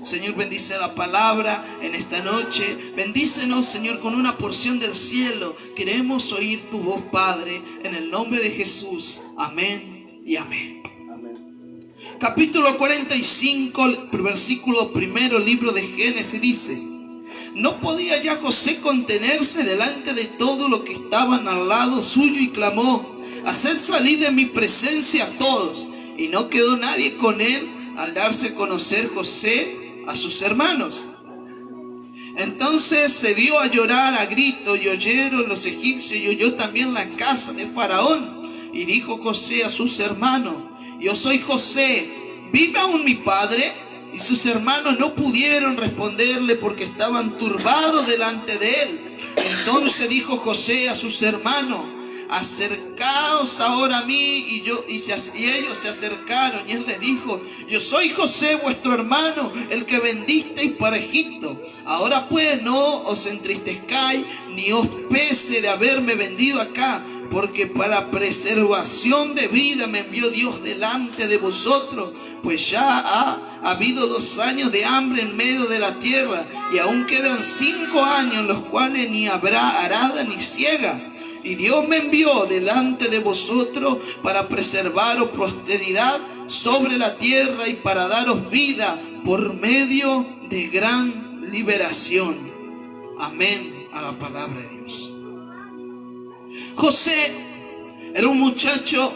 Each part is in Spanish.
Señor, bendice la palabra en esta noche. Bendícenos, Señor, con una porción del cielo. Queremos oír tu voz, Padre, en el nombre de Jesús. Amén y amén. Capítulo 45, versículo 1, libro de Génesis dice: no podía ya José contenerse delante de todo lo que estaban al lado suyo y clamó: haced salir de mi presencia a todos. Y no quedó nadie con él al darse a conocer José a sus hermanos. Entonces se dio a llorar a grito, y oyeron los egipcios, y oyó también la casa de Faraón. Y dijo José a sus hermanos: yo soy José, ¿vive aún mi padre? Y sus hermanos no pudieron responderle porque estaban turbados delante de él. Entonces dijo José a sus hermanos: acercaos ahora a mí. Y ellos se acercaron, y él les dijo: yo soy José, vuestro hermano, el que vendisteis para Egipto. Ahora pues no os entristezcáis, ni os pese de haberme vendido acá, porque para preservación de vida me envió Dios delante de vosotros, pues ya ha habido 2 años de hambre en medio de la tierra, y aún quedan 5 años en los cuales ni habrá arada ni siega. Y Dios me envió delante de vosotros para preservaros posteridad sobre la tierra y para daros vida por medio de gran liberación. Amén a la palabra de Dios. José era un muchacho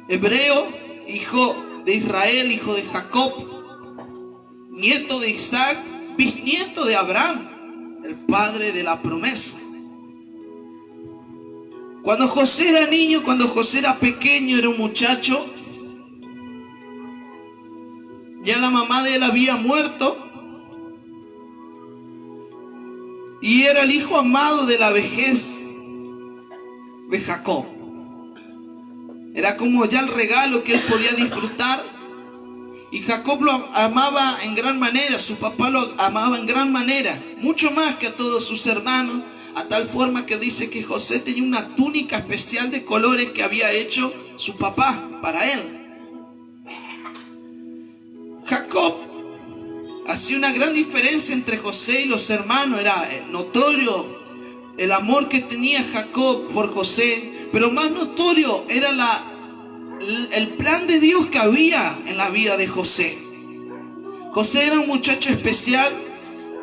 hebreo, hijo de Israel, hijo de Jacob, nieto de Isaac, bisnieto de Abraham, el padre de la promesa. Cuando José era niño, cuando José era pequeño, era un muchacho, ya la mamá de él había muerto y era el hijo amado de la vejez de Jacob. Era como ya el regalo que él podía disfrutar, y Jacob lo amaba en gran manera, su papá lo amaba en gran manera, mucho más que a todos sus hermanos, a tal forma que dice que José tenía una túnica especial de colores que había hecho su papá para él. Jacob hacía una gran diferencia entre José y los hermanos. Era notorio el amor que tenía Jacob por José, pero más notorio era el plan de Dios que había en la vida de José. José era un muchacho especial,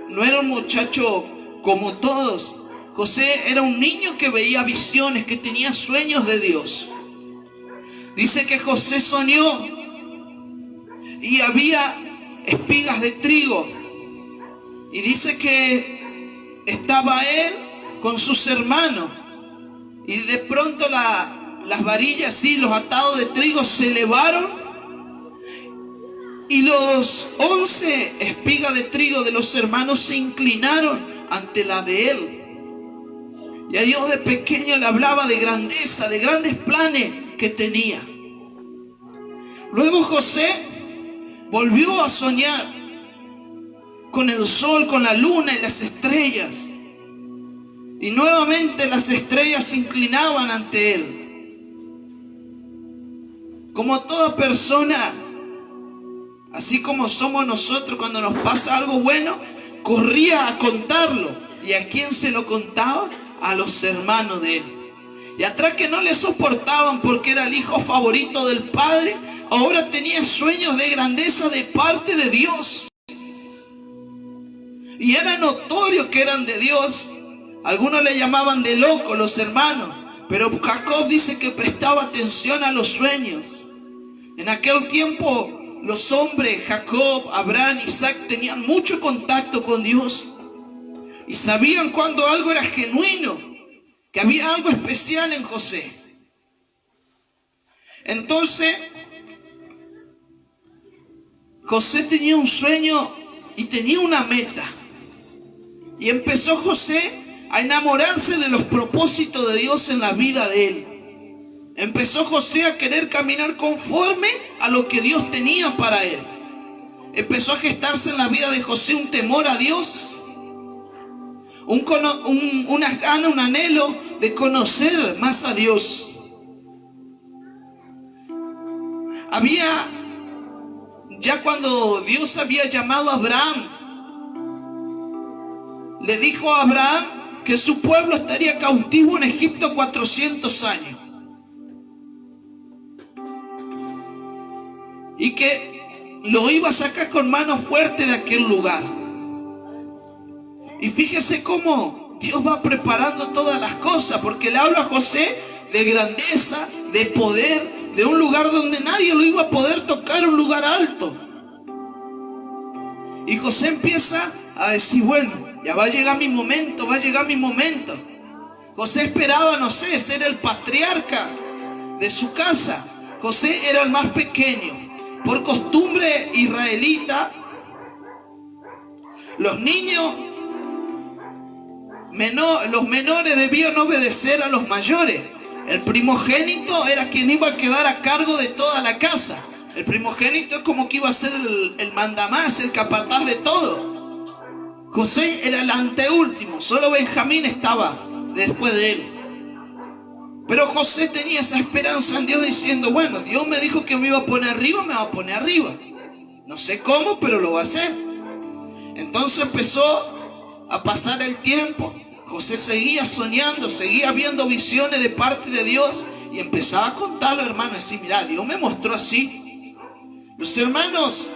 no era un muchacho como todos. José era un niño que veía visiones, que tenía sueños de Dios. Dice que José soñó y había espigas de trigo. Y dice que estaba él con sus hermanos. Y de pronto las varillas y los atados de trigo se elevaron. Y los 11 espigas de trigo de los hermanos se inclinaron ante la de él. Y a Dios de pequeño le hablaba de grandeza, de grandes planes que tenía. Luego José volvió a soñar con el sol, con la luna y las estrellas. Y nuevamente las estrellas se inclinaban ante él. Como toda persona, así como somos nosotros, cuando nos pasa algo bueno, corría a contarlo. ¿Y a quién se lo contaba? A los hermanos de él. Y atrás, que no le soportaban porque era el hijo favorito del padre, ahora tenía sueños de grandeza de parte de Dios. Y era notorio que eran de Dios. Algunos le llamaban de loco los hermanos, pero Jacob dice que prestaba atención a los sueños. En aquel tiempo los hombres, Jacob, Abraham, Isaac, tenían mucho contacto con Dios. Y sabían cuando algo era genuino, que había algo especial en José. Entonces, José tenía un sueño y tenía una meta. Y empezó José a enamorarse de los propósitos de Dios en la vida de él. Empezó José a querer caminar conforme a lo que Dios tenía para él. Empezó a gestarse en la vida de José un temor a Dios, unas ganas, un anhelo de conocer más a Dios. ya cuando Dios había llamado a Abraham, le dijo a Abraham que su pueblo estaría cautivo en Egipto 400 años. Y que lo iba a sacar con mano fuerte de aquel lugar. Y fíjese cómo Dios va preparando todas las cosas, porque le habla a José de grandeza, de poder, de un lugar donde nadie lo iba a poder tocar, un lugar alto. Y José empieza a decir, bueno, ya va a llegar mi momento, va a llegar mi momento. José esperaba, no sé, ser el patriarca de su casa. José era el más pequeño. Por costumbre israelita, los niños, los menores debían obedecer a los mayores. El primogénito era quien iba a quedar a cargo de toda la casa. El primogénito es como que iba a ser el mandamás, el capataz de todo. José era el anteúltimo, solo Benjamín estaba después de él. Pero José tenía esa esperanza en Dios diciendo, bueno, Dios me dijo que me iba a poner arriba, me va a poner arriba. No sé cómo, pero lo va a hacer. Entonces empezó a pasar el tiempo. José seguía soñando, seguía viendo visiones de parte de Dios y empezaba a contarlo, hermano, así, mira, Dios me mostró así. Los hermanos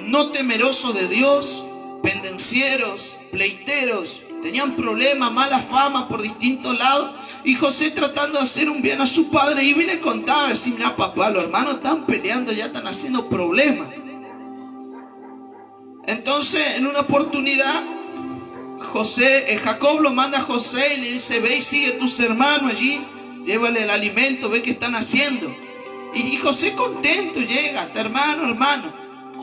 no temerosos de Dios, pendencieros, pleiteros, tenían problemas, mala fama por distintos lados. Y José tratando de hacer un bien a su padre, y le contaba, decía, mira papá, los hermanos están peleando, ya están haciendo problemas. Entonces en una oportunidad Jacob lo manda a José y le dice, ve y sigue a tus hermanos allí, llévale el alimento, ve qué están haciendo. Y José contento llega, hasta hermano.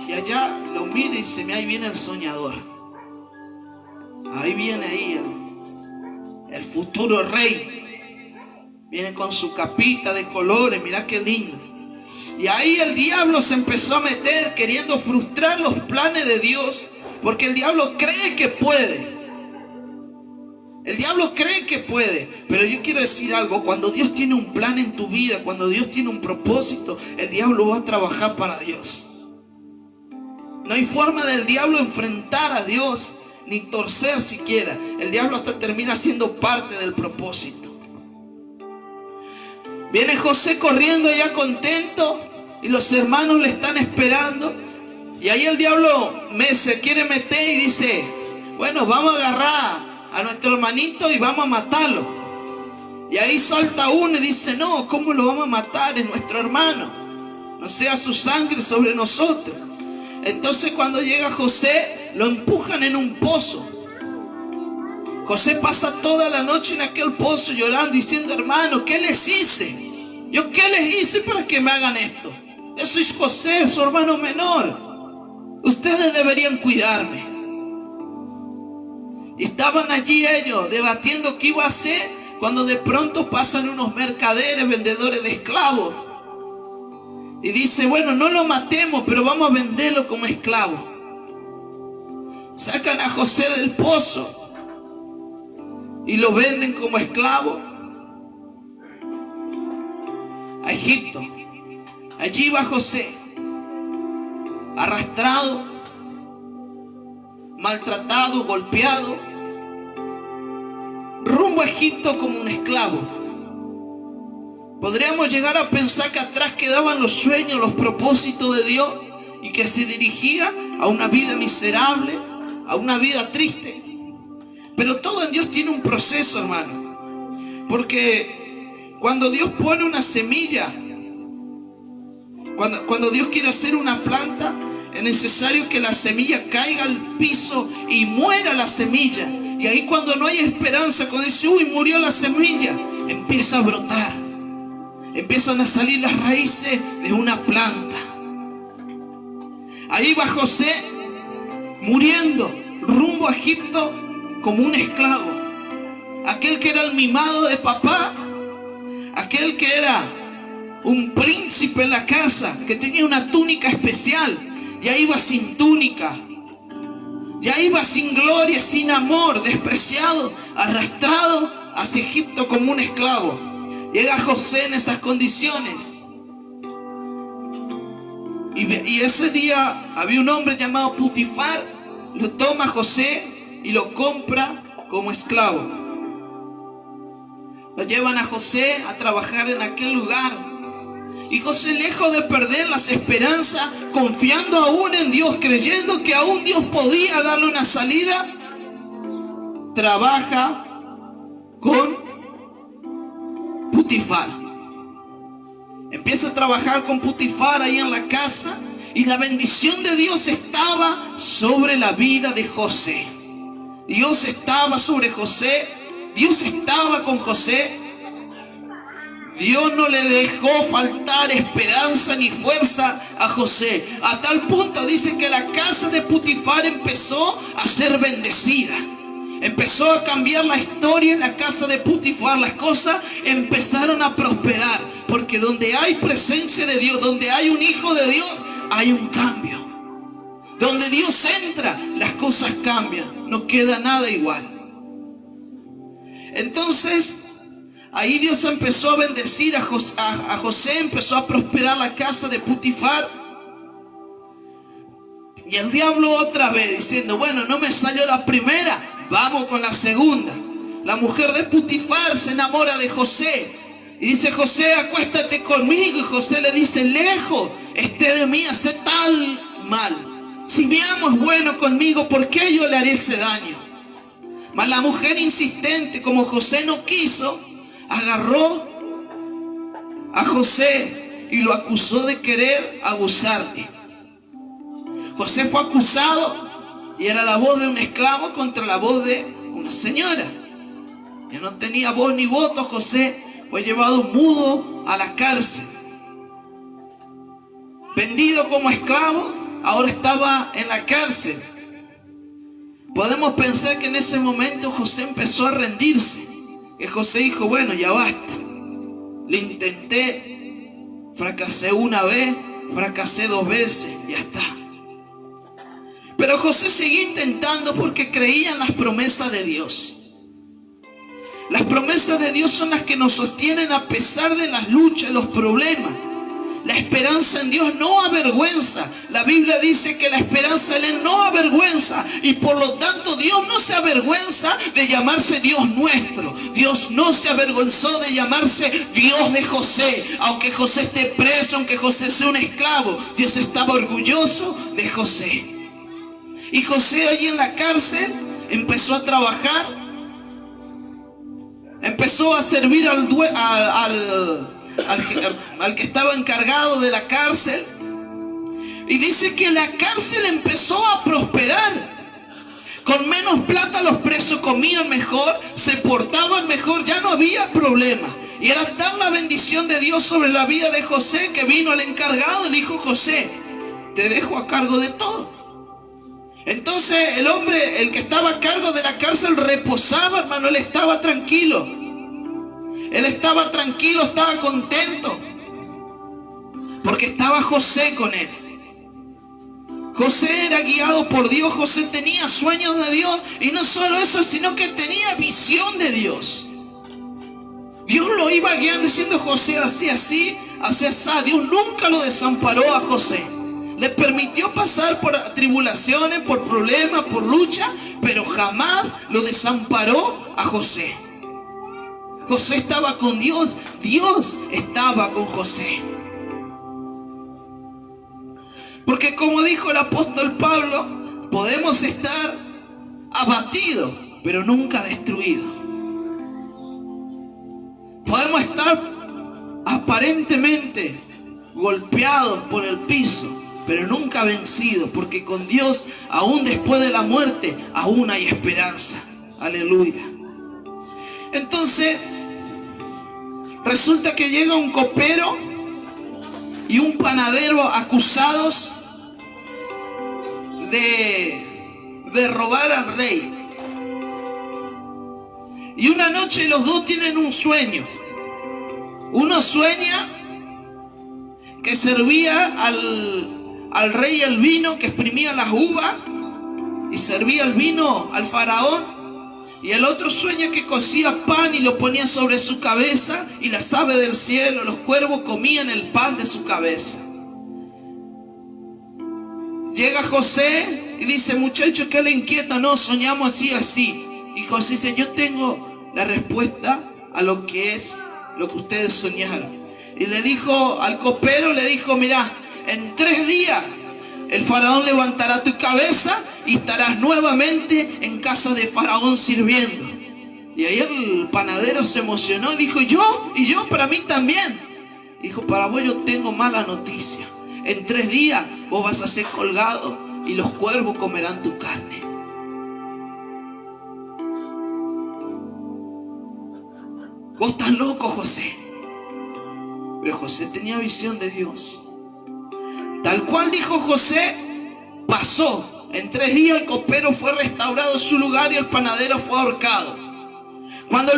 Y allá lo mira y dice, mira, ahí viene el soñador. Ahí viene el futuro rey. Viene con su capita de colores, mira qué lindo. Y ahí el diablo se empezó a meter queriendo frustrar los planes de Dios, porque el diablo cree que puede. El diablo cree que puede, pero yo quiero decir algo, cuando Dios tiene un plan en tu vida, cuando Dios tiene un propósito, el diablo va a trabajar para Dios. No hay forma del diablo enfrentar a Dios, ni torcer siquiera. El diablo hasta termina siendo parte del propósito. Viene José corriendo allá contento y los hermanos le están esperando. Y ahí el diablo se quiere meter y dice, bueno, vamos a agarrar a nuestro hermanito y vamos a matarlo. Y ahí salta uno y dice, no, ¿cómo lo vamos a matar? Es nuestro hermano. No sea su sangre sobre nosotros. Entonces cuando llega José, lo empujan en un pozo. José pasa toda la noche en aquel pozo llorando, diciendo, hermano, ¿qué les hice? ¿Yo qué les hice para que me hagan esto? Yo soy José, su hermano menor. Ustedes deberían cuidarme. Y estaban allí ellos debatiendo qué iba a hacer, cuando de pronto pasan unos mercaderes, vendedores de esclavos. Y dice, bueno, no lo matemos, pero vamos a venderlo como esclavo. Sacan a José del pozo y lo venden como esclavo a Egipto. Allí va José, arrastrado, maltratado, golpeado, rumbo a Egipto como un esclavo. Podríamos llegar a pensar que atrás quedaban los sueños, los propósitos de Dios, y que se dirigía a una vida miserable, a una vida triste. Pero todo en Dios tiene un proceso, hermano. Porque cuando Dios pone una semilla, cuando Dios quiere hacer una planta, es necesario que la semilla caiga al piso y muera la semilla. Y ahí cuando no hay esperanza, cuando dice, uy, murió la semilla, empieza a brotar. Empiezan a salir las raíces de una planta. Ahí va José muriendo, rumbo a Egipto como un esclavo. Aquel que era el mimado de papá, aquel que era un príncipe en la casa, que tenía una túnica especial, ya iba sin túnica, ya iba sin gloria, sin amor, despreciado, arrastrado hacia Egipto como un esclavo. Llega José en esas condiciones Y ese día había un hombre llamado Putifar, lo toma José y lo compra como esclavo. Lo llevan a José a trabajar en aquel lugar. Y José, lejos de perder las esperanzas, confiando aún en Dios, creyendo que aún Dios podía darle una salida, trabaja con Putifar. Empieza a trabajar con Putifar ahí en la casa, y la bendición de Dios estaba sobre la vida de José. Dios estaba sobre José, Dios estaba con José. Dios no le dejó faltar esperanza ni fuerza a José. A tal punto dice que la casa de Putifar empezó a ser bendecida. Empezó a cambiar la historia en la casa de Putifar. Las cosas empezaron a prosperar. Porque donde hay presencia de Dios, donde hay un hijo de Dios, hay un cambio. Donde Dios entra, las cosas cambian. No queda nada igual. Entonces, ahí Dios empezó a bendecir a José, empezó a prosperar la casa de Putifar. Y el diablo otra vez diciendo, bueno, no me salió la primera, vamos con la segunda. La mujer de Putifar se enamora de José y dice, José, acuéstate conmigo. Y José le dice, lejos esté de mí hacer tal mal. Si mi amo es bueno conmigo, ¿por qué yo le haré ese daño? Mas la mujer insistente, como José no quiso, agarró a José y lo acusó de querer abusarle. José fue acusado y era la voz de un esclavo contra la voz de una señora. Ya no tenía voz ni voto. José fue llevado mudo a la cárcel. Vendido como esclavo, ahora estaba en la cárcel. Podemos pensar que en ese momento José empezó a rendirse. Que José dijo, bueno, ya basta. Lo intenté, fracasé una vez, fracasé 2 veces, ya está. Pero José seguía intentando porque creía en las promesas de Dios. Las promesas de Dios son las que nos sostienen a pesar de las luchas, los problemas. La esperanza en Dios no avergüenza. La Biblia dice que la esperanza en Él no avergüenza. Y por lo tanto Dios no se avergüenza de llamarse Dios nuestro. Dios no se avergonzó de llamarse Dios de José. Aunque José esté preso, aunque José sea un esclavo, Dios estaba orgulloso de José. Y José allí en la cárcel empezó a trabajar. Empezó a servir al que estaba encargado de la cárcel. Y dice que la cárcel empezó a prosperar. Con menos plata los presos comían mejor, se portaban mejor, ya no había problema. Y era tal la bendición de Dios sobre la vida de José que vino el encargado y le dijo, José, te dejo a cargo de todo. Entonces el hombre, el que estaba a cargo de la cárcel, reposaba, hermano. Él estaba tranquilo. Él estaba tranquilo, estaba contento. Porque estaba José con él. José era guiado por Dios. José tenía sueños de Dios. Y no solo eso, sino que tenía visión de Dios. Dios lo iba guiando diciendo, José, así, así, así, así. Dios nunca lo desamparó a José. Le permitió pasar por tribulaciones, por problemas, por lucha, pero jamás lo desamparó a José. José estaba con Dios, Dios estaba con José. Porque como dijo el apóstol Pablo, podemos estar abatidos, pero nunca destruidos. Podemos estar aparentemente golpeados por el piso, pero nunca vencidos, porque con Dios, aún después de la muerte, aún hay esperanza. Aleluya. Entonces, resulta que llega un copero y un panadero acusados de robar al rey. Y una noche los dos tienen un sueño. Uno sueña que servía al rey el vino, que exprimía las uvas y servía el vino al faraón. Y el otro sueña que cocía pan y lo ponía sobre su cabeza, y las aves del cielo, los cuervos comían el pan de su cabeza. Llega José y dice: muchachos, ¿qué le inquieta? No, soñamos así, así. Y José dice: yo tengo la respuesta a lo que ustedes soñaron. Y le dijo al copero, le dijo: mira, en 3 días el faraón levantará tu cabeza y estarás nuevamente en casa de faraón sirviendo. Y ahí el panadero se emocionó y dijo: y yo, para mí también. Dijo: para vos yo tengo mala noticia. En 3 días vos vas a ser colgado y los cuervos comerán tu carne. Vos estás loco, José. Pero José tenía visión de Dios. Tal cual dijo José, pasó. En 3 días el copero fue restaurado en su lugar y el panadero fue ahorcado. Cuando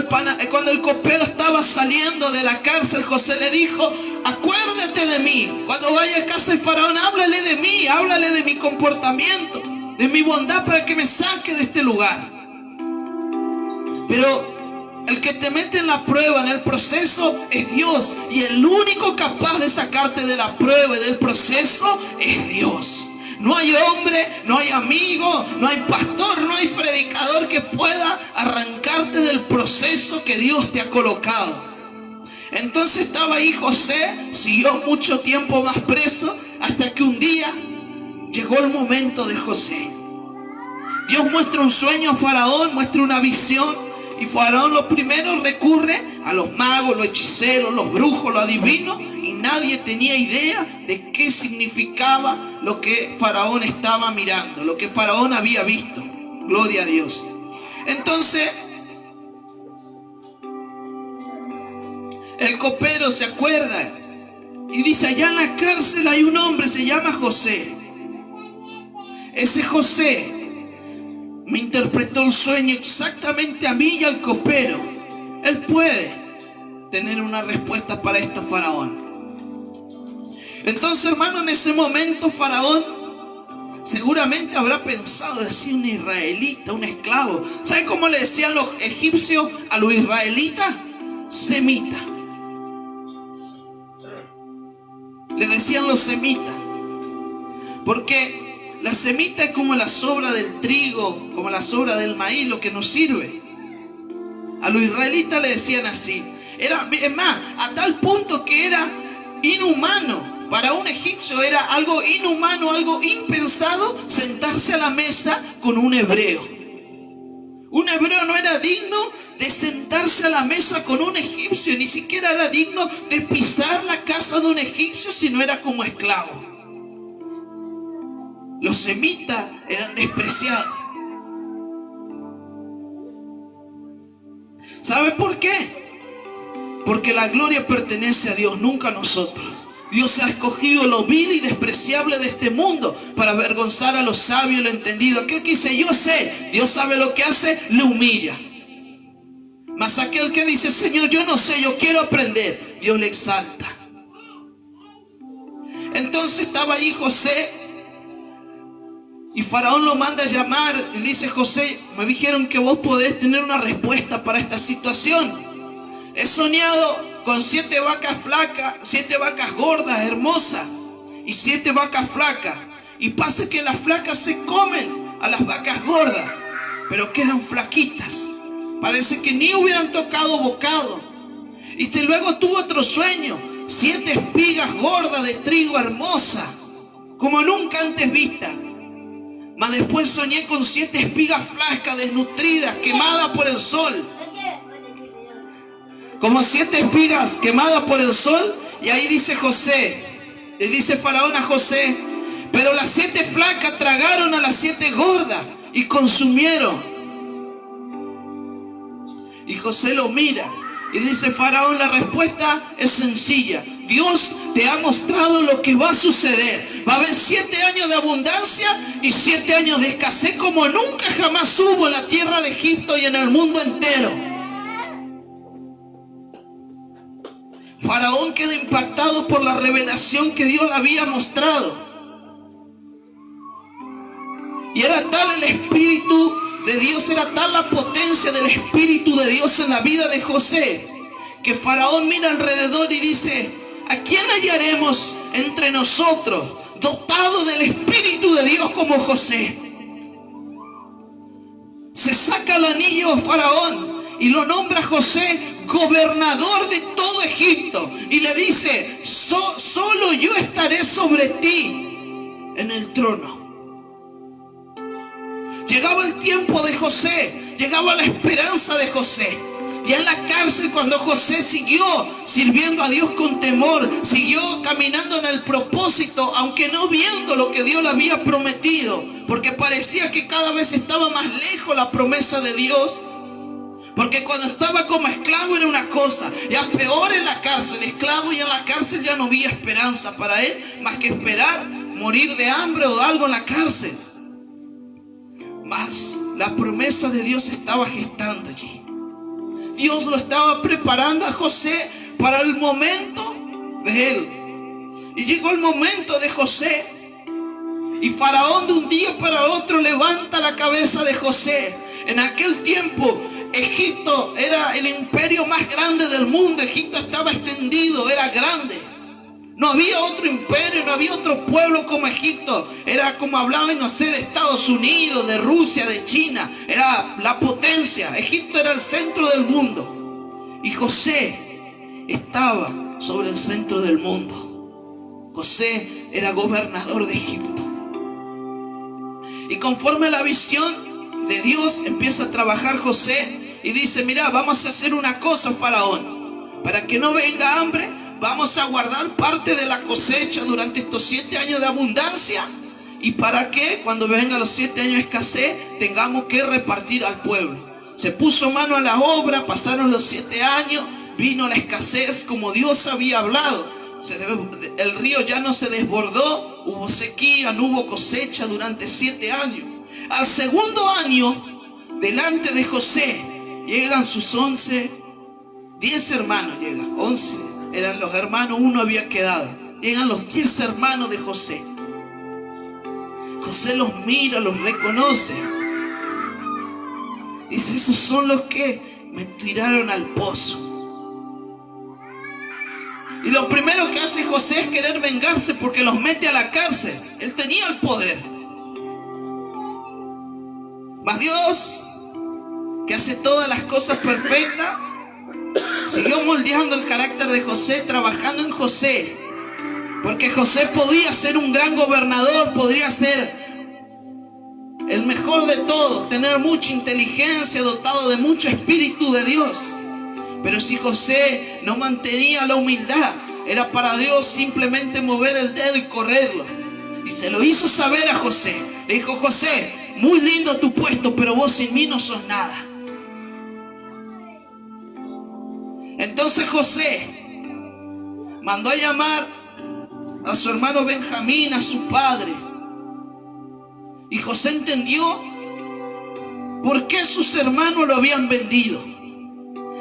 el copero estaba saliendo de la cárcel, José le dijo: acuérdate de mí. Cuando vaya a casa de faraón, háblale de mí, háblale de mi comportamiento, de mi bondad, para que me saque de este lugar. Pero el que te mete en la prueba, en el proceso, es Dios. Y el único capaz de sacarte de la prueba y del proceso es Dios. No hay hombre, no hay amigo, no hay pastor, no hay predicador que pueda arrancarte del proceso que Dios te ha colocado. Entonces estaba ahí José, siguió mucho tiempo más preso, hasta que un día llegó el momento de José. Dios muestra un sueño a Faraón, muestra una visión, y Faraón lo primero recurre a los magos, los hechiceros, los brujos, los adivinos, y nadie tenía idea de qué significaba lo que Faraón estaba mirando, lo que Faraón había visto. Gloria a Dios. Entonces el copero se acuerda y dice: allá en la cárcel hay un hombre, se llama José. Ese José me interpretó el sueño exactamente a mí y al copero. Él puede tener una respuesta para esto, Faraón. Entonces, hermano, en ese momento Faraón seguramente habrá pensado decir: un israelita, un esclavo. ¿Sabe cómo le decían los egipcios a los israelitas? Semita. Le decían los semitas, porque la semita es como la sobra del trigo, como la sobra del maíz, lo que nos sirve. A los israelitas le decían así. Es más, a tal punto que era inhumano. Para un egipcio era algo inhumano, algo impensado sentarse a la mesa con un hebreo. Un hebreo no era digno de sentarse a la mesa con un egipcio, ni siquiera era digno de pisar la casa de un egipcio si no era como esclavo. Los semitas eran despreciados. ¿Sabe por qué? Porque la gloria pertenece a Dios, nunca a nosotros. Dios ha escogido lo vil y despreciable de este mundo para avergonzar a los sabios y los entendidos. Aquel que dice: yo sé, Dios sabe lo que hace, le humilla. Mas aquel que dice: Señor, yo no sé, yo quiero aprender, Dios le exalta. Entonces estaba allí José y Faraón lo manda a llamar y le dice: José, me dijeron que vos podés tener una respuesta para esta situación. He soñado con 7 vacas flacas, 7 vacas gordas, hermosas, y 7 vacas flacas. Y pasa que las flacas se comen a las vacas gordas, pero quedan flaquitas. Parece que ni hubieran tocado bocado. Y luego tuvo otro sueño: 7 espigas gordas de trigo hermosas, como nunca antes vistas. Mas después soñé con 7 espigas flacas, desnutridas, quemadas por el sol. Como 7 espigas quemadas por el sol. Y ahí dice José, le dice Faraón a José: pero las 7 flacas tragaron a las 7 gordas y consumieron. Y José lo mira y dice: Faraón, la respuesta es sencilla. Dios te ha mostrado lo que va a suceder. Va a haber 7 años de abundancia y 7 años de escasez como nunca jamás hubo en la tierra de Egipto y en el mundo entero. Faraón quedó impactado por la revelación que Dios le había mostrado. Y era tal el Espíritu de Dios, era tal la potencia del Espíritu de Dios en la vida de José, que Faraón mira alrededor y dice: ¿a quién hallaremos entre nosotros dotado del Espíritu de Dios como José. Se saca el anillo a Faraón y lo nombra José gobernador de todo Egipto. Y le dice, solo yo estaré sobre ti en el trono. Llegaba el tiempo de José, llegaba la esperanza de José. Y en la cárcel, cuando José siguió sirviendo a Dios con temor, siguió caminando en el propósito, aunque no viendo lo que Dios le había prometido, porque parecía que cada vez estaba más lejos la promesa de Dios. Porque cuando estaba como esclavo era una cosa, ya peor en la cárcel, esclavo, y en la cárcel ya no había esperanza para él, más que esperar morir de hambre o algo en la cárcel. Mas la promesa de Dios estaba gestando allí. Dios lo estaba preparando a José para el momento de él. Y llegó el momento de José. Y Faraón de un día para otro levanta la cabeza de José. En aquel tiempo Egipto era el imperio más grande del mundo. Egipto estaba extendido, era grande. No había otro imperio, no había otro pueblo como Egipto. Era como hablaban, no sé, de Estados Unidos, de Rusia, de China. Era la potencia. Egipto era el centro del mundo. Y José estaba sobre el centro del mundo. José era gobernador de Egipto. Y conforme a la visión de Dios, empieza a trabajar José y dice, mira, vamos a hacer una cosa, Faraón. Para que no venga hambre, vamos a guardar parte de la cosecha durante estos 7 años de abundancia. Y para que cuando vengan los 7 años de escasez, tengamos que repartir al pueblo. Se puso mano a la obra, pasaron los 7 años, vino la escasez como Dios había hablado. El río ya no se desbordó, hubo sequía, no hubo cosecha durante 7 años. Al segundo año, delante de José, llegan sus 10 hermanos, llegan, 11. Eran los hermanos, uno había quedado. Llegan los 10 hermanos de José. José los mira, los reconoce. Dice, esos son los que me tiraron al pozo. Y lo primero que hace José es querer vengarse porque los mete a la cárcel. Él tenía el poder. Mas Dios, que hace todas las cosas perfectas, siguió moldeando el carácter de José, trabajando en José. Porque José podía ser un gran gobernador, podría ser el mejor de todos, tener mucha inteligencia, dotado de mucho espíritu de Dios. Pero si José no mantenía la humildad, era para Dios simplemente mover el dedo y correrlo. Y se lo hizo saber a José. Le dijo, José, muy lindo tu puesto, pero vos sin mí no sos nada. Entonces José mandó a llamar a su hermano Benjamín, a su padre. Y José entendió por qué sus hermanos lo habían vendido.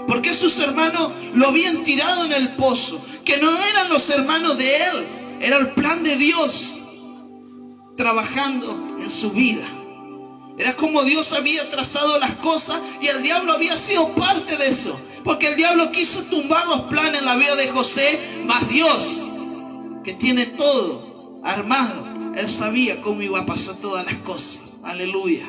Por qué sus hermanos lo habían tirado en el pozo. Que no eran los hermanos de él, era el plan de Dios trabajando en su vida. Era como Dios había trazado las cosas y el diablo había sido parte de eso. Porque el diablo quiso tumbar los planes en la vida de José, mas Dios, que tiene todo armado, Él sabía cómo iba a pasar todas las cosas. Aleluya.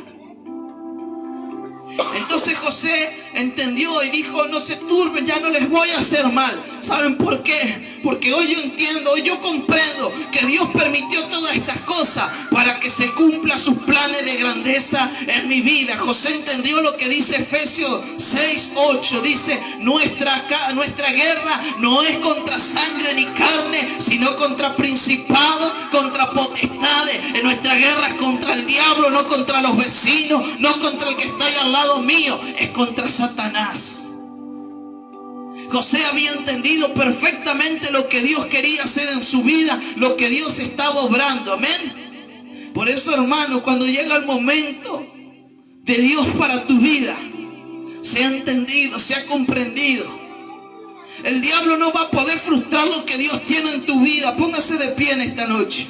Entonces José entendió y dijo, no se turben, ya no les voy a hacer mal. ¿Saben por qué? Porque hoy yo entiendo, hoy yo comprendo que Dios permitió todas estas cosas para que se cumplan sus planes de grandeza en mi vida. José entendió lo que dice Efesios 6:8. Dice, nuestra guerra no es contra sangre ni carne, sino contra principados, contra potestades. En nuestra guerra es contra el diablo, no contra los vecinos, no contra el que está ahí al lado mío, es contra Satanás. José había entendido perfectamente lo que Dios quería hacer en su vida, lo que Dios estaba obrando. Amén. Por eso, hermano, cuando llega el momento de Dios para tu vida, sea entendido, sea comprendido. El diablo no va a poder frustrar lo que Dios tiene en tu vida. Póngase de pie en esta noche.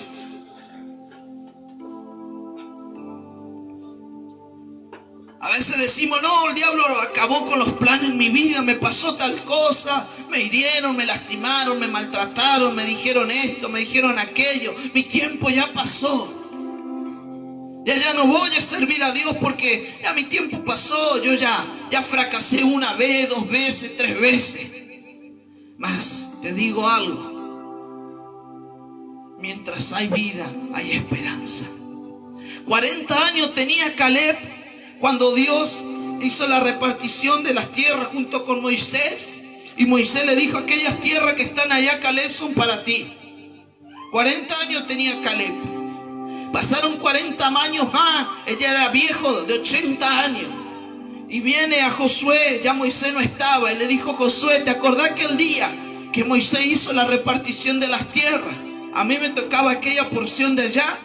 A veces decimos, no, el diablo acabó con los planes en mi vida, me pasó tal cosa, me hirieron, me lastimaron, me maltrataron, me dijeron esto, me dijeron aquello, mi tiempo ya pasó. Ya no voy a servir a Dios porque ya mi tiempo pasó, yo ya fracasé una vez, 2 veces, 3 veces. Mas te digo algo, mientras hay vida, hay esperanza. 40 años tenía Caleb cuando Dios hizo la repartición de las tierras junto con Moisés. Y Moisés le dijo, aquellas tierras que están allá, Caleb, son para ti. 40 años tenía Caleb. Pasaron 40 años más, ella era viejo de 80 años. Y viene a Josué, ya Moisés no estaba, y le dijo, Josué, ¿te acordás aquel día que Moisés hizo la repartición de las tierras? A mí me tocaba aquella porción de allá.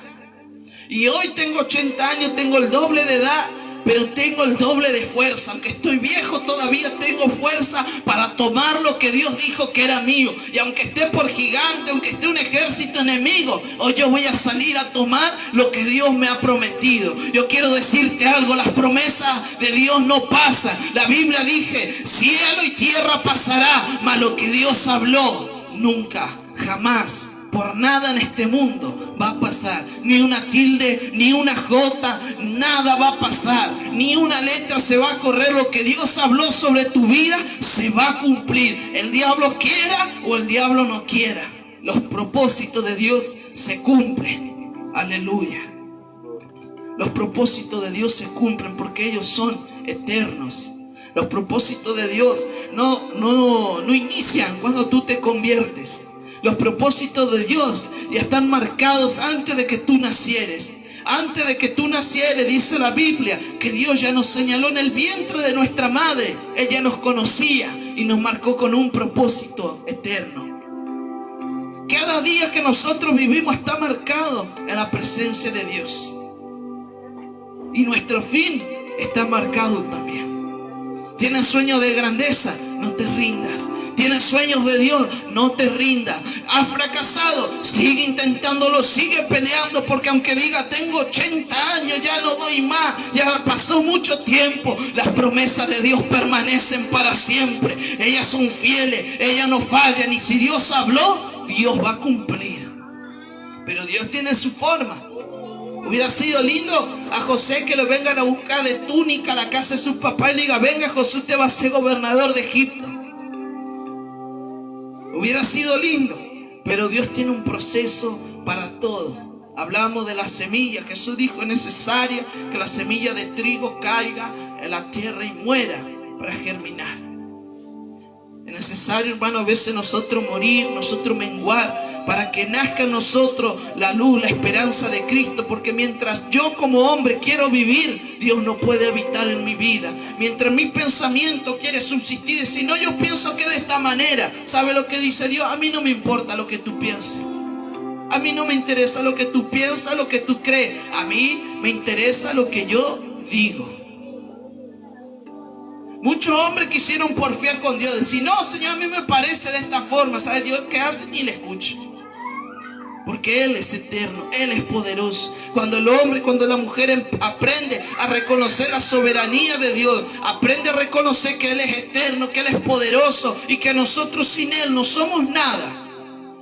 Y hoy tengo 80 años, tengo el doble de edad, pero tengo el doble de fuerza. Aunque estoy viejo, todavía tengo fuerza para tomar lo que Dios dijo que era mío. Y aunque esté por gigante, aunque esté un ejército enemigo, hoy yo voy a salir a tomar lo que Dios me ha prometido. Yo quiero decirte algo, las promesas de Dios no pasan. La Biblia dice, cielo y tierra pasará, mas lo que Dios habló, nunca, jamás, por nada en este mundo va a pasar. Ni una tilde, ni una jota, nada va a pasar. Ni una letra se va a correr. Lo que Dios habló sobre tu vida se va a cumplir. El diablo quiera o el diablo no quiera, los propósitos de Dios se cumplen. Aleluya. Los propósitos de Dios se cumplen porque ellos son eternos. Los propósitos de Dios no inician cuando tú te conviertes. Los propósitos de Dios ya están marcados antes de que tú nacieres. Antes de que tú nacieres, dice la Biblia, que Dios ya nos señaló en el vientre de nuestra madre. Ella nos conocía y nos marcó con un propósito eterno. Cada día que nosotros vivimos está marcado en la presencia de Dios. Y nuestro fin está marcado también. ¿Tienes sueños de grandeza? No te rindas. ¿Tienes sueños de Dios? No te rindas. ¿Has fracasado? Sigue intentándolo, sigue peleando, porque aunque diga tengo 80 años, ya no doy más, ya pasó mucho tiempo, las promesas de Dios permanecen para siempre. Ellas son fieles, ellas no fallan, y si Dios habló, Dios va a cumplir. Pero Dios tiene su forma. Hubiera sido lindo a José que lo vengan a buscar de túnica a la casa de su papá y le diga, venga José, usted va a ser gobernador de Egipto. Hubiera sido lindo, pero Dios tiene un proceso para todo. Hablamos de la semilla. Jesús dijo, es necesario que la semilla de trigo caiga en la tierra y muera para germinar. Es necesario, hermano, a veces nosotros morir, nosotros menguar, para que nazca en nosotros la luz, la esperanza de Cristo. Porque mientras yo como hombre quiero vivir, Dios no puede habitar en mi vida. Mientras mi pensamiento quiere subsistir, si no, yo pienso que de esta manera. ¿Sabe lo que dice Dios? A mí no me importa lo que tú pienses. A mí no me interesa lo que tú piensas, lo que tú crees. A mí me interesa lo que yo digo. Muchos hombres quisieron porfiar con Dios, decir, no, Señor, a mí me parece de esta forma. ¿Sabe Dios qué hace? Ni le escucha. Porque Él es eterno, Él es poderoso. Cuando el hombre, cuando la mujer aprende a reconocer la soberanía de Dios, aprende a reconocer que Él es eterno, que Él es poderoso y que nosotros sin Él no somos nada,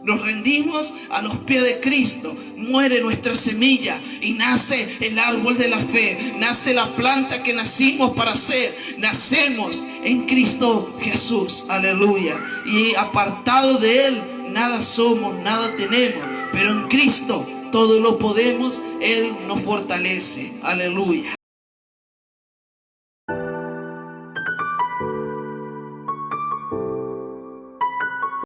nos rendimos a los pies de Cristo, muere nuestra semilla y nace el árbol de la fe, nace la planta que nacimos para ser. Nacemos en Cristo Jesús, aleluya. Y apartado de Él, nada somos, nada tenemos. Pero en Cristo todo lo podemos, Él nos fortalece, aleluya.